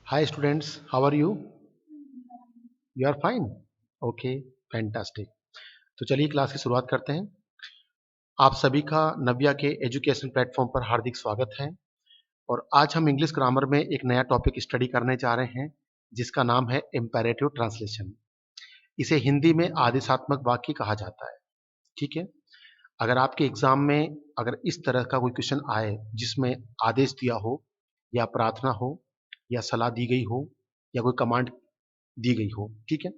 Hi students, how are you? You are fine? Okay, fantastic. तो चलिए class की शुरुआत करते हैं। आप सभी का नव्या के एजुकेशन प्लेटफॉर्म पर हार्दिक स्वागत है। और आज हम इंग्लिश ग्रामर में एक नया टॉपिक स्टडी करने जा रहे हैं जिसका नाम है इम्पेरेटिव ट्रांसलेशन। इसे हिंदी में आदेशात्मक वाक्य कहा जाता है। ठीक है। अगर आपके एग्जाम में अगर इस तरह का कोई क्वेश्चन आए जिसमें आदेश दिया हो या प्रार्थना हो या सलाह दी गई हो या कोई कमांड दी गई हो, ठीक है,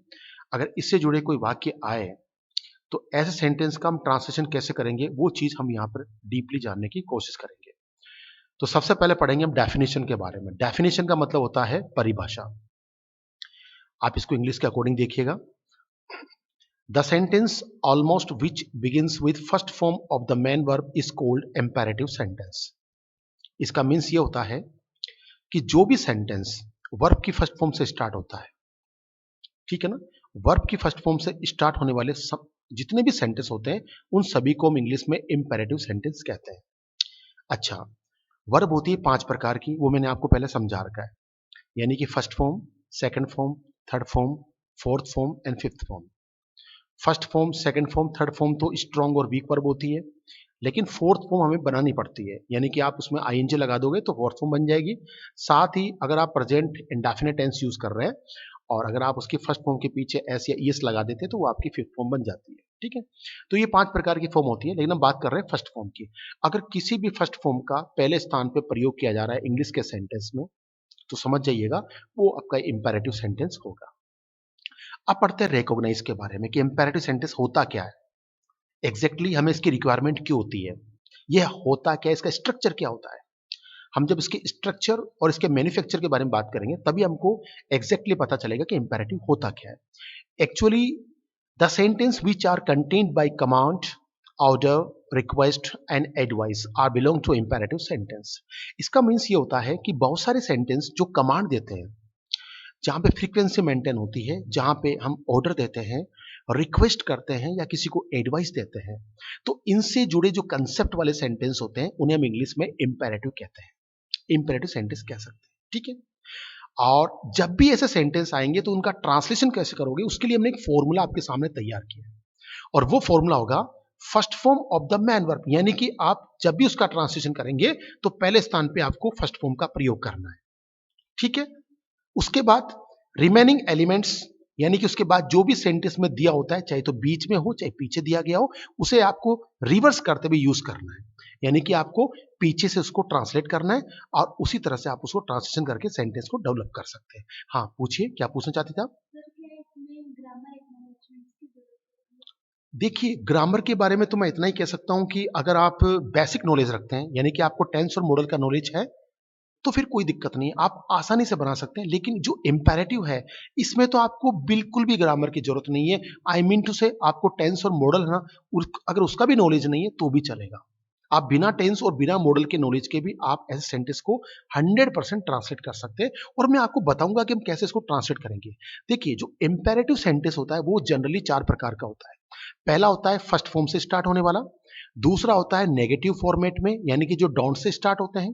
अगर इससे जुड़े कोई वाक्य आए तो ऐसे सेंटेंस का हम ट्रांसलेशन कैसे करेंगे वो चीज हम यहाँ पर डीपली जानने की कोशिश करेंगे। तो सबसे पहले पढ़ेंगे हम डेफिनेशन के बारे में। डेफिनेशन का मतलब होता है परिभाषा। आप इसको इंग्लिश के अकॉर्डिंग देखिएगा। The sentence almost which begins with first form of the main verb is called imperative sentence. इसका मीन्स ये होता है कि जो भी सेंटेंस वर्ब की फर्स्ट फॉर्म से स्टार्ट होता है, ठीक है ना, वर्ब की फर्स्ट फॉर्म से स्टार्ट होने वाले सब जितने भी सेंटेंस होते हैं उन सभी को हम इंग्लिश में इंपेरेटिव सेंटेंस कहते हैं। अच्छा, वर्ब होती है 5 प्रकार की, वो मैंने आपको पहले समझा रखा है। यानी कि first form, second form, third form, fourth form and fifth form. First form, second form, third form तो स्ट्रॉन्ग और वीक वर्ब होती है, लेकिन फोर्थ फॉर्म हमें बनानी पड़ती है। यानी कि आप उसमें आईएनजी लगा दोगे तो फोर्थ फॉर्म बन जाएगी। साथ ही अगर आप प्रेजेंट इंडेफिनिट टेंस यूज कर रहे हैं और अगर आप उसकी फर्स्ट फॉर्म के पीछे एस या ईएस लगा देते तो वो आपकी फिफ्थ फॉर्म बन जाती है। ठीक है। तो ये 5 प्रकार की फॉर्म होती है, लेकिन हम बात कर रहे हैं फर्स्ट फॉर्म की। अगर किसी भी फर्स्ट फॉर्म का पहले स्थान पे प्रयोग किया जा रहा है इंग्लिश के सेंटेंस में तो समझ जाइएगा वो आपका इंपेरेटिव सेंटेंस होगा। अब पढ़ते हैं रिकॉग्नाइज के बारे में कि इंपेरेटिव सेंटेंस होता क्या है, एग्जैक्टली हमें इसकी रिक्वायरमेंट क्यों होती है, यह होता क्या है, इसका स्ट्रक्चर क्या होता है। हम जब इसके स्ट्रक्चर और इसके मैन्युफैक्चर के बारे में बात करेंगे तभी हमको एग्जैक्टली पता चलेगा कि इंपेरेटिव होता क्या है। Actually the sentence which are contained by command, order, request and advice are belong to imperative sentence. इसका मीन्स ये होता है कि बहुत सारे सेंटेंस जो कमांड देते हैं, जहाँ पे फ्रीक्वेंसी मेंटेन होती है, जहाँ पे हम ऑर्डर देते हैं, रिक्वेस्ट करते हैं या किसी को एडवाइस देते हैं, तो इनसे जुड़े जो कंसेप्ट वाले सेंटेंस होते हैं उन्हें हम इंग्लिश में इंपेरेटिव कहते हैं, इंपेरेटिव सेंटेंस कह सकते हैं। ठीक है। और जब भी ऐसे सेंटेंस आएंगे तो उनका ट्रांसलेशन कैसे करोगे उसके लिए हमने एक फॉर्मूला आपके सामने तैयार किया है और वो फॉर्मूला होगा first form of the man verb. यानी कि आप जब भी उसका ट्रांसलेशन करेंगे तो पहले स्थान पे आपको फर्स्ट फॉर्म का प्रयोग करना है। ठीक है। उसके बाद रिमेनिंग एलिमेंट्स, यानी कि उसके बाद जो भी सेंटेंस में दिया होता है, चाहे तो बीच में हो चाहे पीछे दिया गया हो, उसे आपको रिवर्स करते हुए यूज करना है। यानी कि आपको पीछे से उसको ट्रांसलेट करना है और उसी तरह से आप उसको ट्रांसलेशन करके सेंटेंस को डेवलप कर सकते हैं। हाँ, पूछिए क्या पूछना चाहते थे आप। देखिए, ग्रामर के बारे में तो मैं इतना ही कह सकता हूं कि अगर आप बेसिक नॉलेज रखते हैं, यानी कि आपको टेंस और मॉडल का नॉलेज है, तो फिर कोई दिक्कत नहीं है, आप आसानी से बना सकते हैं। लेकिन जो इम्पेरेटिव है इसमें तो आपको बिल्कुल भी ग्रामर की जरूरत नहीं है। आई मीन टू से आपको टेंस और मॉडल है ना, अगर उसका भी नॉलेज नहीं है तो भी चलेगा। आप बिना टेंस और बिना मॉडल के नॉलेज के भी आप ऐसे सेंटेंस को 100% ट्रांसलेट कर सकते हैं। और मैं आपको बताऊंगा कि हम कैसे इसको ट्रांसलेट करेंगे। देखिए, जो इम्पेरेटिव सेंटेंस होता है वो जनरली 4 प्रकार का होता है। पहला होता है फर्स्ट फॉर्म से स्टार्ट होने वाला। दूसरा होता है नेगेटिव फॉर्मेट में, यानी कि जो डोंट से स्टार्ट होते हैं।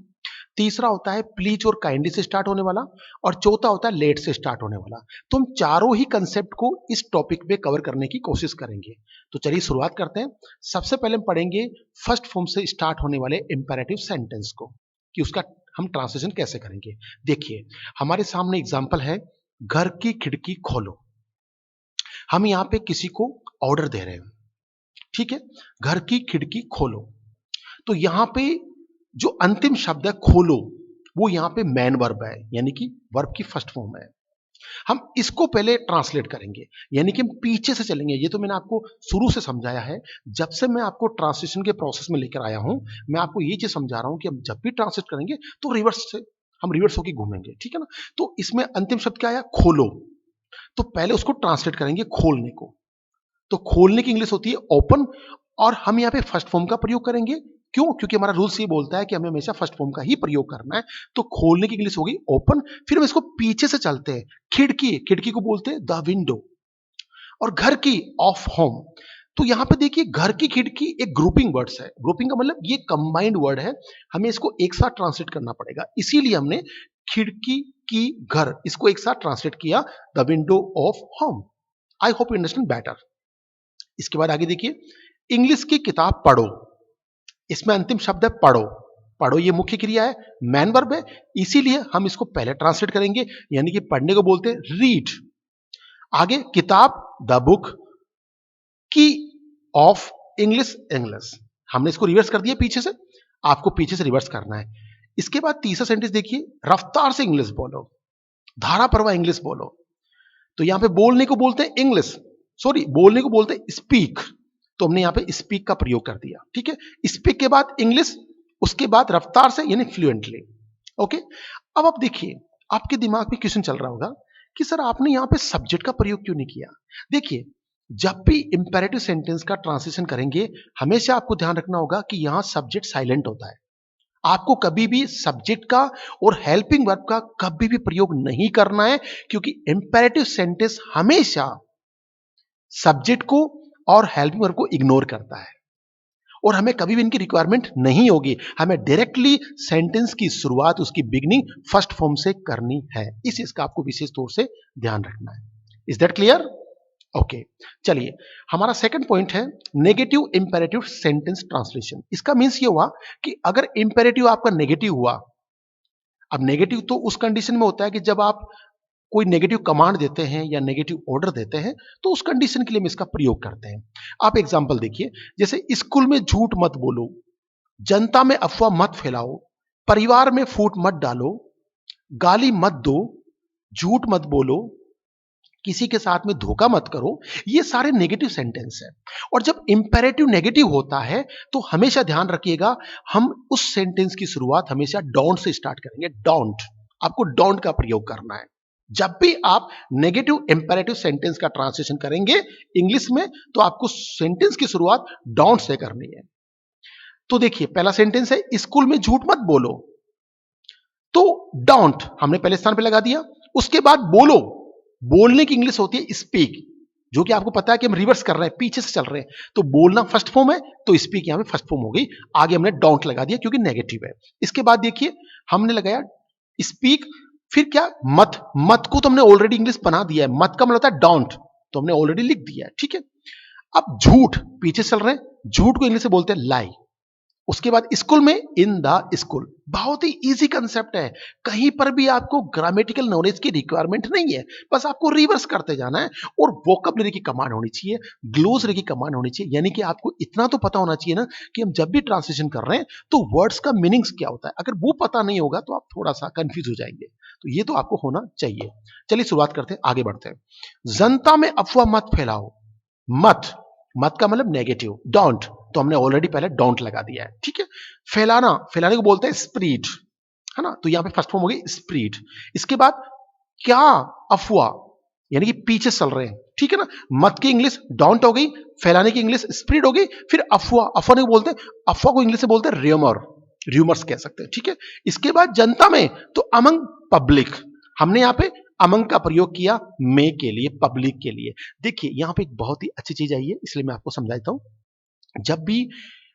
तीसरा होता है प्लीज और काइंडली से स्टार्ट होने वाला। और चौथा होता है लेट से स्टार्ट होने वाला। तो हम चारों ही कंसेप्ट को इस टॉपिक में कवर करने की कोशिश करेंगे। तो चलिए शुरुआत करते हैं। सबसे पहले हम पढ़ेंगे फर्स्ट फॉर्म से स्टार्ट होने वाले इंपेरेटिव सेंटेंस को कि उसका हम ट्रांसलेशन कैसे करेंगे। देखिए, हमारे सामने एग्जांपल है, घर की खिड़की खोलो। हम यहाँ पे किसी को ऑर्डर दे रहे हैं। ठीक है। घर की खिड़की खोलो। तो यहां पे जो अंतिम शब्द है खोलो, वो यहां पे मैन वर्ब है, यानी कि वर्ब की फर्स्ट फॉर्म है। हम इसको पहले ट्रांसलेट करेंगे, यानी कि हम पीछे से चलेंगे। ये तो मैंने आपको शुरू से समझाया है। जब से मैं आपको ट्रांसलेशन के प्रोसेस में लेकर आया हूं, मैं आपको ये चीज समझा रहा हूं कि हम जब भी ट्रांसलेट करेंगे तो रिवर्स से हम रिवर्स होकर घूमेंगे। ठीक है ना। तो इसमें अंतिम शब्द क्या आया, खोलो। तो पहले उसको ट्रांसलेट करेंगे खोलने को। तो खोलने की इंग्लिश होती है ओपन। और हम यहाँ पे फर्स्ट फॉर्म का प्रयोग करेंगे। क्यों? क्योंकि हमारा रूल्स ये बोलता है कि हमें हमेशा फर्स्ट फॉर्म का ही प्रयोग करना है। तो खोलने की इंग्लिश होगी ओपन। फिर हम इसको पीछे से चलते हैं, खिड़की, खिड़की को बोलते हैं द विंडो। और घर की, ऑफ होम। तो यहां पे देखिए, घर की खिड़की एक ग्रुपिंग वर्ड्स है। ग्रुपिंग का मतलब ये कंबाइंड वर्ड है, हमें इसको एक साथ ट्रांसलेट करना पड़ेगा। इसीलिए हमने खिड़की की घर, इसको एक साथ ट्रांसलेट किया the window of home. I hope you understand better. इसके बाद आगे देखिए, इंग्लिश की किताब पढ़ो, इसमें अंतिम शब्द है पढ़ो। पढ़ो ये मुख्य क्रिया है, मैन वर्ब है, इसीलिए हम इसको पहले ट्रांसलेट करेंगे, यानी कि पढ़ने को बोलते हैं रीड। आगे किताब द बुक की ऑफ इंग्लिश, इंग्लिश हमने इसको रिवर्स कर दिया पीछे से, आपको पीछे से रिवर्स करना है। इसके बाद तीसरा सेंटेंस देखिए, रफ्तार से इंग्लिश बोलो, धारा प्रवाह इंग्लिश बोलो। तो यहां पे बोलने को बोलते हैं इंग्लिश, सॉरी बोलने को बोलते हैं स्पीक, तो हमने यहां पे स्पीक का प्रयोग कर दिया। ठीक है, स्पीक के बाद इंग्लिश, उसके बाद रफ्तार से यानी फ्लुएंटली। ओके, अब आप देखिए, आपके दिमाग में क्वेश्चन चल रहा होगा कि सर आपने यहां पे सब्जेक्ट का प्रयोग क्यों नहीं किया। देखिए, जब भी इंपेरेटिव सेंटेंस का ट्रांसलेशन करेंगे, हमेशा आपको ध्यान रखना होगा कि यहां सब्जेक्ट साइलेंट होता है। आपको कभी भी सब्जेक्ट का और हेल्पिंग वर्ब का कभी भी प्रयोग नहीं करना है, क्योंकि इंपेरेटिव सेंटेंस हमेशा सब्जेक्ट को और हेल्पिंग वर्ब को इग्नोर करता है, और हमें कभी भी इनकी रिक्वायरमेंट नहीं होगी। हमें डायरेक्टली सेंटेंस की शुरुआत, उसकी बिगिनिंग फर्स्ट फॉर्म से करनी है। इस चीज का आपको विशेष तौर से ध्यान रखना है। Is that clear? ओके, चलिए, हमारा सेकंड पॉइंट है नेगेटिव इंपेरेटिव सेंटेंस ट्रांसलेशन। इसका मीन्स ये हुआ कि अगर इंपेरेटिव आपका नेगेटिव हुआ, अब नेगेटिव तो उस कंडीशन में होता है कि जब आप कोई नेगेटिव कमांड देते हैं या नेगेटिव ऑर्डर देते हैं, तो उस कंडीशन के लिए हम इसका प्रयोग करते हैं। आप एग्जांपल देखिए, जैसे स्कूल में झूठ मत बोलो, जनता में अफवाह मत फैलाओ, परिवार में फूट मत डालो, गाली मत दो, झूठ मत बोलो, किसी के साथ में धोखा मत करो। ये सारे नेगेटिव सेंटेंस है, और जब इंपेरेटिव नेगेटिव होता है तो हमेशा ध्यान रखिएगा, हम उस सेंटेंस की शुरुआत हमेशा डोंट से स्टार्ट करेंगे। डोंट, आपको डोंट का प्रयोग करना है जब भी आप नेगेटिव इंपेरेटिव सेंटेंस का ट्रांसलेशन करेंगे इंग्लिश में, तो आपको सेंटेंस की शुरुआत डोंट से करनी है। तो देखिए, पहला सेंटेंस है स्कूल में झूठ मत बोलो, तो डोंट हमने पहले स्थान पे लगा दिया। उसके बाद बोलो, बोलने की इंग्लिश होती है स्पीक, जो कि आपको पता है कि हम रिवर्स कर रहे हैं, पीछे से चल रहे हैं, तो बोलना फर्स्ट फॉर्म है, तो स्पीक यहां पे फर्स्ट फॉर्म हो गई। आगे हमने डोंट लगा दिया क्योंकि नेगेटिव है। इसके बाद देखिए, हमने लगाया स्पीक, फिर क्या मत, मत को तो हमने ऑलरेडी इंग्लिश बना दिया है, मत का मतलब होता है डोंट, तो हमने ऑलरेडी लिख दिया है। ठीक है, अब झूठ, पीछे चल रहे हैं, झूठ को इंग्लिश में बोलते हैं लाई। उसके बाद स्कूल में इन द स्कूल, बहुत ही इजी कंसेप्ट है, कहीं पर भी आपको ग्रामेटिकल नॉलेज की रिक्वायरमेंट नहीं है, बस आपको रिवर्स करते जाना है, और वोकैबुलरी की कमांड होनी चाहिए, ग्लोसरी की कमांड होनी चाहिए, यानी कि आपको इतना तो पता होना चाहिए ना कि हम जब भी ट्रांसलेशन कर रहे हैं तो वर्ड्स का मीनिंग्स क्या होता है। अगर वो पता नहीं होगा तो आप थोड़ा सा कंफ्यूज हो जाएंगे, तो ये तो आपको होना चाहिए। चलिए शुरुआत करते हैं, आगे बढ़ते हैं। जनता में अफवाह मत फैलाओ, मत, मत का मतलब नेगेटिव, डोंट, तो हमने ऑलरेडी पहले डोंट लगा दिया है। ठीक है, फैलाना, फैलाने को बोलते हैं स्प्रीड, है ना, तो यहां पे फर्स्ट फॉर्म हो गई स्प्रीड। इसके बाद क्या, अफवाह, यानी कि पीछे चल रहे हैं। ठीक है ना, मत की इंग्लिश डोंट हो गई, फैलाने की इंग्लिश स्प्रीड हो गई, फिर अफवाह, अफवाह को बोलते हैं, अफवाह को इंग्लिश में बोलते हैं र्यूमर, र्यूमर्स कह सकते हैं। ठीक है, इसके बाद जनता में, तो अमंग पब्लिक, हमने यहां पे अमंग का प्रयोग किया मे के लिए, पब्लिक के लिए। देखिए यहां पे एक बहुत ही अच्छी चीज आई है, इसलिए मैं आपको समझा देता हूं। जब भी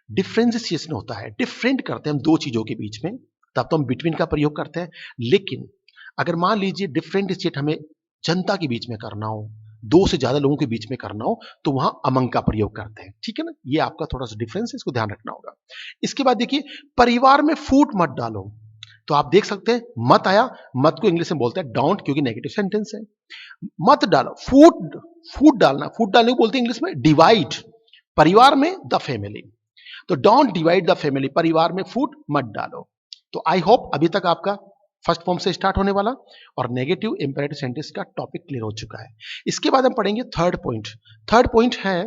डिफ्रेंशिएशन होता है, डिफरेंट करते हैं हम दो चीजों के बीच में, तब तो हम बिटवीन का प्रयोग करते हैं। लेकिन अगर मान लीजिए डिफरेंशिएट हमें जनता के बीच में करना हो, दो से ज्यादा लोगों के बीच में करना हो, तो वहां अमंग का प्रयोग करते हैं। ठीक है ना, ये आपका थोड़ा सा डिफरेंस है, इसको ध्यान रखना होगा। इसके बाद देखिए, परिवार में फूट मत डालो, तो आप देख सकते हैं मत आया, मत को इंग्लिश में बोलते हैं डोंट, क्योंकि नेगेटिव सेंटेंस है। मत डालो, फूट, फूट डालना, फूट डालने को बोलते हैं इंग्लिश में डिवाइड, परिवार में द फैमिली, तो डोंट डिवाइड द फैमिली, परिवार में फूट मत डालो। तो आई होप अभी तक आपका फर्स्ट फॉर्म से स्टार्ट होने वाला और नेगेटिव इंपेरेटिव सेंटेंस का टॉपिक क्लियर हो चुका है। इसके बाद हम पढ़ेंगे थर्ड पॉइंट। थर्ड पॉइंट है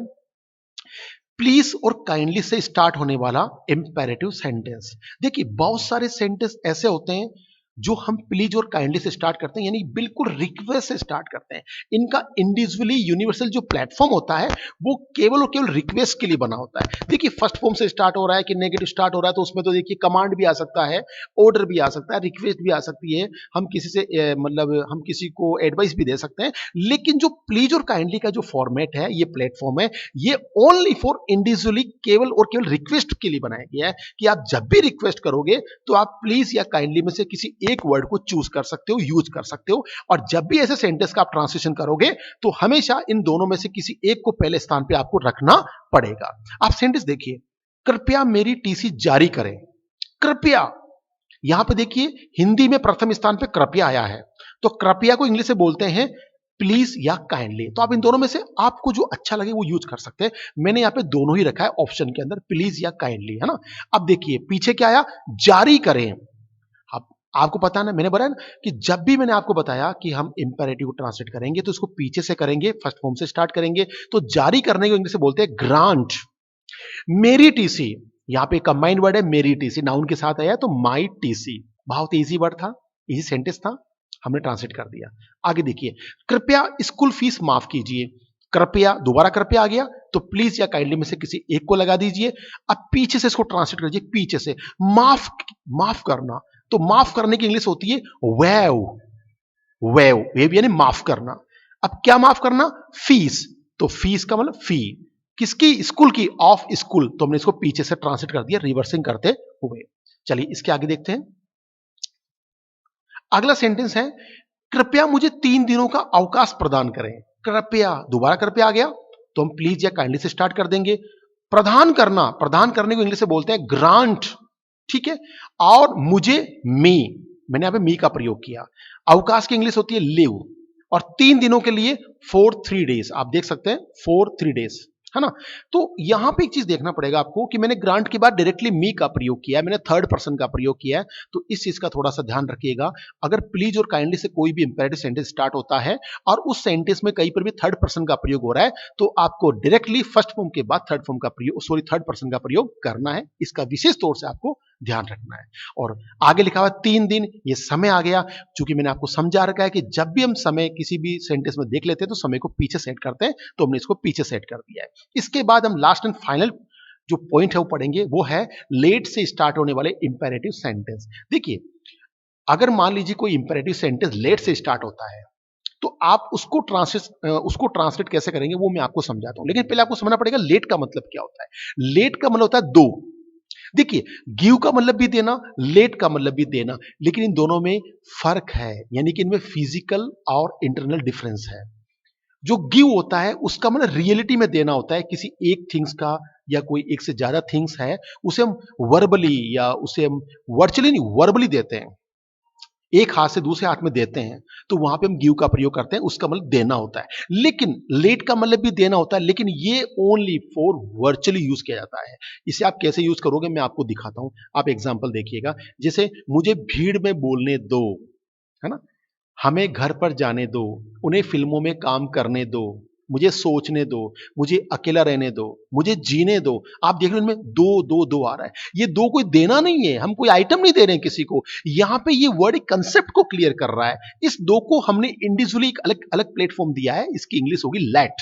प्लीज और काइंडली से स्टार्ट होने वाला इंपेरेटिव सेंटेंस। देखिए बहुत सारे सेंटेंस ऐसे होते हैं जो हम प्लीज और काइंडली से स्टार्ट करते हैं, यानी बिल्कुल रिक्वेस्ट से स्टार्ट करते हैं। इनका इंडिविजुअली यूनिवर्सल जो प्लेटफॉर्म होता है वो केवल और केवल रिक्वेस्ट के लिए बना होता है। देखिए फर्स्ट फॉर्म से स्टार्ट हो रहा है कि नेगेटिव स्टार्ट हो रहा है, तो उसमें तो देखिए कमांड भी आ सकता है, ऑर्डर भी आ सकता है, रिक्वेस्ट भी आ सकती है, हम किसी से मतलब हम किसी को एडवाइस भी दे सकते हैं। लेकिन जो प्लीज और काइंडली का जो फॉर्मेट है, ये प्लेटफॉर्म है, ये ओनली फॉर इंडिविजुअली केवल और केवल रिक्वेस्ट के लिए बनाया गया है कि आप जब भी रिक्वेस्ट करोगे तो आप प्लीज या काइंडली में से किसी एक वर्ड को चूज कर सकते हो, यूज कर सकते हो। और जब भी ऐसे सेंटेंस का आप ट्रांसलेशन करोगे तो हमेशा इन दोनों में से किसी एक को पहले स्थान पे आपको रखना पड़ेगा। आप सेंटेंस देखिए, कृपया मेरी टीसी जारी करें। कृपया, यहां पे देखिए हिंदी में प्रथम स्थान पे कृपया आया है, तो कृपया को इंग्लिश में बोलते हैं प्लीज या काइंडली। तो आप इन दोनों में से आपको जो अच्छा लगे वो यूज कर सकते हैं। मैंने यहां पे दोनों ही रखा है ऑप्शन के अंदर, प्लीज या काइंडली, है ना। अब देखिए पीछे क्या आया, जारी करें। अब आपको पता है ना, मैंने बताया ना कि जब भी मैंने आपको बताया कि हम इंपेरेटिव को ट्रांसलेट करेंगे तो इसको पीछे से करेंगे, फर्स्ट फॉर्म से स्टार्ट करेंगे। तो जारी करने को इंग्लिश में बोलते हैं ग्रांट। मेरी टीसी, यहां पे कंबाइंड वर्ड है मेरी टीसी, नाउन के साथ आया तो माई टीसी। बहुत इजी वर्ड था, इजी सेंटेंस था, हमने ट्रांसलेट कर दिया। आगे देखिए, कृपया स्कूल फीस माफ कीजिए। कृपया, दोबारा कृपया आ गया तो प्लीज या काइंडली में से किसी एक को लगा दीजिए। अब पीछे से इसको ट्रांसलेट कीजिए, पीछे से माफ, माफ करना। तो माफ करने की इंग्लिश होती है वेव। वेव, वेव यानी माफ करना। अब क्या माफ करना, फीस, तो फीस का मतलब फी, किसकी, स्कूल की, ऑफ स्कूल, तो हमने इसको पीछे से ट्रांसलेट कर दिया रिवर्सिंग करते हुए। चलिए इसके आगे देखते हैं। अगला सेंटेंस है, कृपया मुझे 3 दिनों का अवकाश प्रदान करें। कृपया, दोबारा कृपया आ गया तो हम प्लीज या काइंडली से स्टार्ट कर देंगे। प्रदान करना, प्रदान करने को इंग्लिश में बोलते हैं ग्रांट, ठीक है। और मुझे मी, मैंने यहां पे मी का प्रयोग किया। अवकाश की इंग्लिश होती है लीव, और 3 दिनों के लिए फॉर 3 डेज, आप देख सकते हैं फॉर 3 डेज, है ना। तो यहां पे एक चीज देखना पड़ेगा आपको कि मैंने ग्रांट के बाद डायरेक्टली मी का प्रयोग किया है, मैंने थर्ड पर्सन का प्रयोग किया है। तो इस चीज का थोड़ा सा ध्यान रखिएगा। अगर प्लीज और काइंडली से कोई भी इंपेरेटिव सेंटेंस स्टार्ट होता है और उस सेंटेंस में कहीं पर भी थर्ड पर्सन का प्रयोग हो रहा है तो आपको डायरेक्टली फर्स्ट फॉर्म के बाद थर्ड फॉर्म का प्रयोग, सॉरी थर्ड पर्सन का प्रयोग करना है। इसका विशेष तौर से आपको ध्यान रखना है। और आगे लिखा हुआ 3 दिन, ये समय आ गया। चूंकि मैंने आपको समझा रखा है कि जब भी हम समय किसी भी सेंटेंस में देख लेते हैं तो समय को पीछे सेट करते हैं, तो हमने इसको पीछे सेट कर दिया है। इसके बाद हम लास्ट एंड फाइनल जो पॉइंट है वो पढ़ेंगे, वो है लेट से स्टार्ट होने वाले इंपेरेटिव सेंटेंस। देखिए, अगर मान लीजिए कोई इंपेरेटिव सेंटेंस लेट से स्टार्ट होता है तो आप उसको ट्रांसलेट कैसे करेंगे वो मैं आपको समझाता हूं। लेकिन पहले आपको समझना पड़ेगा लेट का मतलब क्या होता है। लेट का मतलब होता है दो। देखिए, गिव का मतलब भी देना, लेट का मतलब भी देना, लेकिन इन दोनों में फर्क है, यानी कि इनमें फिजिकल और इंटरनल डिफरेंस है। जो गिव होता है उसका मतलब रियलिटी में देना होता है किसी एक थिंग्स का, या कोई एक से ज्यादा थिंग्स है उसे हम वर्बली, या उसे हम वर्चुअली नहीं, वर्बली देते हैं, एक हाथ से दूसरे हाथ में देते हैं, तो वहां पे हम गिव का प्रयोग करते हैं, उसका मतलब देना होता है। लेकिन लेट का मतलब भी देना होता है, लेकिन ये ओनली फॉर वर्चुअली यूज किया जाता है। इसे आप कैसे यूज करोगे मैं आपको दिखाता हूं, आप एग्जांपल देखिएगा। जैसे मुझे भीड़ में बोलने दो, है ना, हमें घर पर जाने दो, उन्हें फिल्मों में काम करने दो, मुझे सोचने दो, मुझे अकेला रहने दो, मुझे जीने दो। आप देख रहे हो इनमें दो दो दो आ रहा है। ये दो कोई देना नहीं है, हम कोई आइटम नहीं दे रहे हैं किसी को। यहां पे ये वर्ड एक कंसेप्ट को क्लियर कर रहा है। इस दो को हमने इंडिविजुअली एक अलग अलग प्लेटफॉर्म दिया है, इसकी इंग्लिश होगी लेट,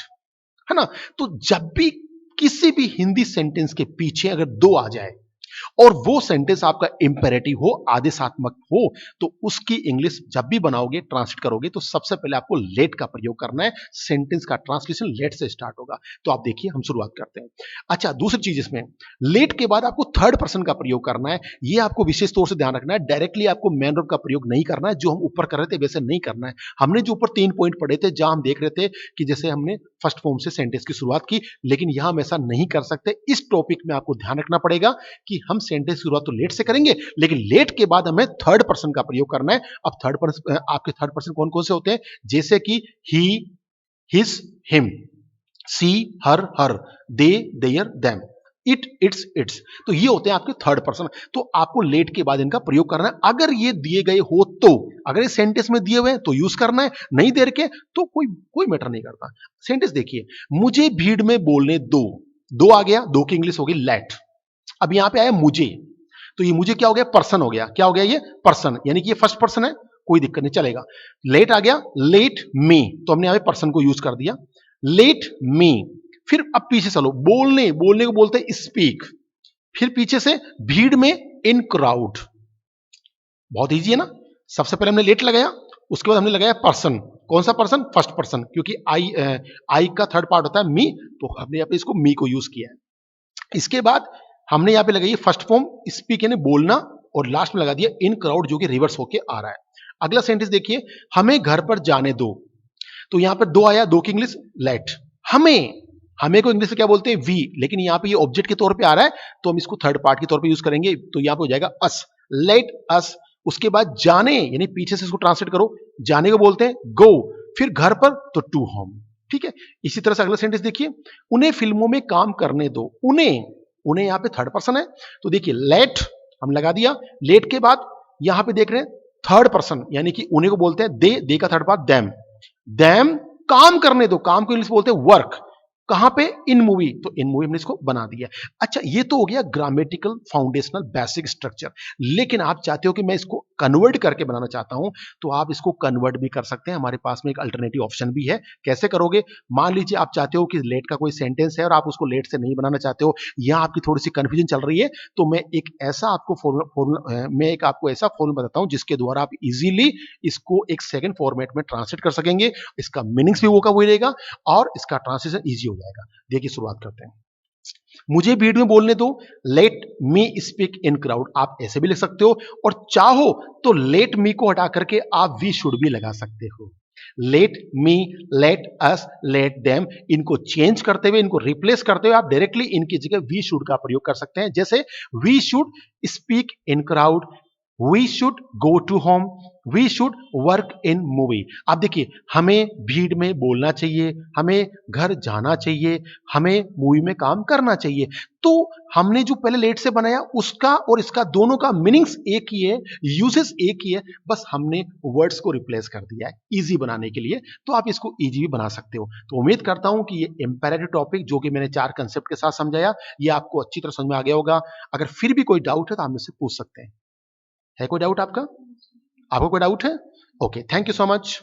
है ना। तो जब भी किसी भी हिंदी सेंटेंस के पीछे अगर दो आ जाए और वो सेंटेंस आपका इंपेरेटिव हो, आदेशात्मक हो, तो उसकी इंग्लिश जब भी बनाओगे, ट्रांसलेट करोगे, तो सबसे पहले आपको लेट का प्रयोग करना है। सेंटेंस का ट्रांसलेशन लेट से स्टार्ट होगा। तो आप देखिए, हम शुरुआत करते हैं। अच्छा, दूसरी चीज इसमें, लेट के बाद आपको थर्ड पर्सन का प्रयोग करना है। यह आपको विशेष तौर से ध्यान रखना है। डायरेक्टली आपको मैन वर्ब का प्रयोग नहीं करना है, जो हम ऊपर कर रहे थे वैसे नहीं करना है। हमने जो ऊपर 3 पॉइंट पढ़े थे, जहां हम देख रहे थे कि जैसे हमने फर्स्ट फॉर्म से सेंटेंस की शुरुआत की, लेकिन यहां हम ऐसा नहीं कर सकते। इस टॉपिक में आपको ध्यान रखना पड़ेगा कि हम सेंटेंस शुरुआत तो लेट से करेंगे, लेकिन लेट के बाद हमें थर्ड पर्सन का प्रयोग करना है। अब थर्ड पर्सन, आपके थर्ड पर्सन कौन कौन से होते हैं, जैसे कि he, his, him, she, her, they, their, them, it, its, its. तो ये होते हैं आपके थर्ड पर्सन। तो आपको लेट के बाद इनका प्रयोग करना है। अगर ये दिए गए हो तो, अगर ये सेंटेंस में दिए हुए हैं तो यूज करना है, नहीं दे रखे तो कोई मैटर नहीं करता। सेंटेंस देखिए, मुझे भीड़ में बोलने दो, दो आ गया, दो की इंग्लिश होगी लेट। अब यहां पे आया मुझे, तो ये मुझे क्या हो गया, पर्सन हो गया। क्या हो गया, ये पर्सन, यानी कि ये फर्स्ट पर्सन है, कोई दिक्कत नहीं, चलेगा। लेट आ गया, लेट मी, तो हमने यहां पे पर्सन को यूज कर दिया, लेट मी। फिर अब पीछे चलो, बोलने, बोलने को बोलते हैं स्पीक। फिर पीछे से भीड़ में, इन क्राउड। बहुत इजी है ना। सबसे पहले हमने लेट लगाया, उसके बाद हमने लगाया पर्सन। कौन सा पर्सन, फर्स्ट पर्सन, क्योंकि आई का थर्ड पार्ट होता है मी, तो हमने यहां पे इसको मी को यूज किया है। इसके बाद हमने यहां पे लगाई फर्स्ट फॉर्म स्पीक, यानी बोलना, और लास्ट में लगा दिया इन क्राउड जो कि रिवर्स होके आ रहा है। अगला सेंटेंस देखिए, हमें घर पर जाने दो। तो यहां पर दो आया, दो की इंग्लिश लेट। हमें को इंग्लिश में क्या बोलते हैं, वी, लेकिन यहां पे ये ऑब्जेक्ट के तौर पे आ रहा है तो हम इसको थर्ड पार्ट के तौर पे यूज करेंगे, तो यहां पे हो जाएगा अस, लेट अस। उसके बाद जाने यानी पीछे से इसको ट्रांसलेट करो, जाने को बोलते हैं गो, फिर घर पर तो टू होम। ठीक है, इसी तरह से अगला सेंटेंस देखिए, उन्हें फिल्मों में काम करने दो। उन्हें यहां पे थर्ड पर्सन है, तो देखिए लेट हम लगा दिया, लेट के बाद यहां पे देख रहे हैं थर्ड पर्सन, यानी कि उन्हें को बोलते हैं दे का थर्ड पार्ट देम। देम काम करने दो, काम को इंग्लिश बोलते हैं वर्क। कहां पे, इन मूवी, तो इन मूवी हमने इसको बना दिया। अच्छा, ये तो हो गया ग्रामेटिकल फाउंडेशनल बेसिक स्ट्रक्चर। लेकिन आप चाहते हो कि मैं इसको कन्वर्ट करके बनाना चाहता हूं, तो आप इसको कन्वर्ट भी कर सकते हैं। हमारे पास में एक अल्टरनेटिव ऑप्शन भी है। कैसे करोगे, मान लीजिए आप चाहते हो कि लेट का कोई सेंटेंस है और आप उसको लेट से नहीं बनाना चाहते हो, या आपकी थोड़ी सी कंफ्यूजन चल रही है, तो मैं एक ऐसा फॉर्मूला बताता हूं जिसके द्वारा आप इजीली इसको एक सेकंड फॉर्मेट में ट्रांसलेट कर सकेंगे। इसका मीनिंग्स भी वो का वही रहेगा और इसका ट्रांसलेशन इजी हो जाएगा। देखिए शुरुआत करते हैं, मुझे भीड़ में बोलने दो, let me speak in crowd. आप ऐसे भी लिख सकते हो, और चाहो तो लेट मी को हटा करके आप वी शुड भी लगा सकते हो। Let me, let us, let them, इनको चेंज करते हुए, इनको रिप्लेस करते हुए आप डायरेक्टली इनकी जगह वी शुड का प्रयोग कर सकते हैं। जैसे we should speak in crowd, we should go to home, we should work in movie. आप देखिए, हमें भीड़ में बोलना चाहिए, हमें घर जाना चाहिए, हमें मूवी में काम करना चाहिए। तो हमने जो पहले लेट से बनाया उसका और इसका दोनों का मीनिंग्स एक ही है, यूसेस एक ही है, बस हमने वर्ड्स को रिप्लेस कर दिया है इजी बनाने के लिए। तो आप इसको इजी भी बना सकते हो। तो उम्मीद करता हूं कि ये इंपेरेटिव टॉपिक जो कि मैंने 4 कंसेप्ट के साथ समझाया, ये आपको अच्छी तरह समझ में आ गया होगा। अगर फिर भी कोई डाउट है तो आप मुझसे पूछ सकते हैं। है कोई डाउट आपका? आपको कोई डाउट है? Okay, thank you so much.